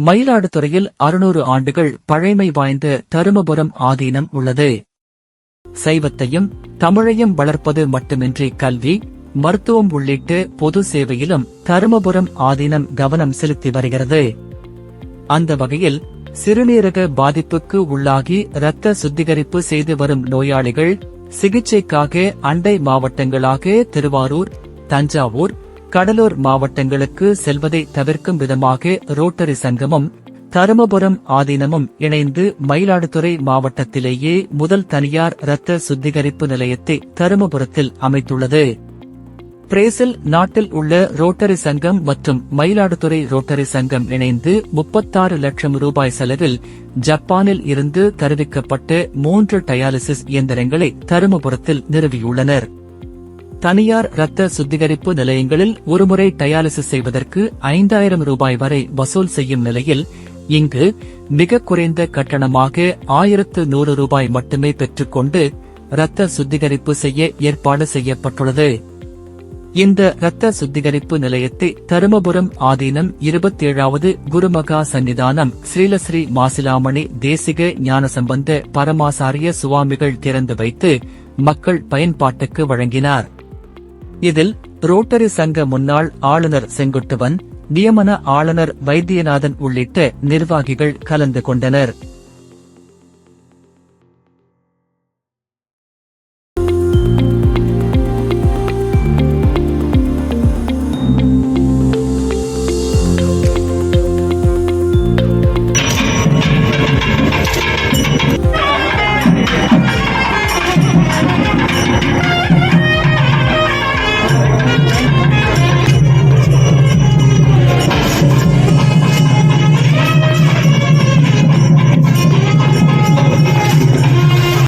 மயிலாடுதுறையில் 600 ஆண்டுகள் பழைமை வாய்ந்த தருமபுரம் ஆதீனம் உள்ளது. சைவத்தையும் தமிழையும் வளர்ப்பது மட்டுமின்றி கல்வி, மருத்துவம் உள்ளிட்ட பொது சேவையிலும் தருமபுரம் ஆதீனம் கவனம் செலுத்தி வருகிறது. அந்த வகையில் சிறுநீரக பாதிப்புக்கு உள்ளாகி இரத்த சுத்திகரிப்பு செய்து வரும் நோயாளிகள் சிகிச்சைக்காக அண்டை மாவட்டங்களாக திருவாரூர், தஞ்சாவூர், கடலூர் மாவட்டங்களுக்கு செல்வதை தவிர்க்கும் விதமாக ரோட்டரி சங்கமும் தருமபுரம் ஆதீனமும் இணைந்து மயிலாடுதுறை மாவட்டத்திலேயே முதல் தனியார் இரத்த சுத்திகரிப்பு நிலையத்தை தருமபுரத்தில் அமைத்துள்ளது. பிரேசில் நாட்டில் உள்ள ரோட்டரி சங்கம் மற்றும் மயிலாடுதுறை ரோட்டரி சங்கம் இணைந்து 36 லட்சம் ரூபாய் செலவில் ஜப்பானில் இருந்து தருவிக்கப்பட்ட 3 டயாலிசிஸ் இயந்திரங்களை தருமபுரத்தில் நிறுவியுள்ளனர். தனியார் இரத்த சுத்திகரிப்பு நிலையங்களில் ஒருமுறை டயாலிசிஸ் செய்வதற்கு 5000 ரூபாய் வரை வசூல் செய்யும் நிலையில் இங்கு மிக குறைந்த கட்டணமாக 1100 ரூபாய் மட்டுமே பெற்றுக்கொண்டு இரத்த சுத்திகரிப்பு செய்ய ஏற்பாடு செய்யப்பட்டுள்ளது. இந்த இரத்த சுத்திகரிப்பு நிலையத்தை தருமபுரம் ஆதீனம் 27வது குருமகா சன்னிதானம் ஸ்ரீலஸ்ரீ மாசிலாமணி தேசிக ஞானசம்பந்த பரமாசாரிய சுவாமிகள் திறந்து வைத்து மக்கள் பயன்பாட்டுக்கு வழங்கினார். இதில் ரோட்டரி சங்க முன்னாள் ஆளுநர் செங்குட்டுவன், நியமன ஆளுநர் வைத்தியநாதன் உள்ளிட்ட நிர்வாகிகள் கலந்து கொண்டனர்.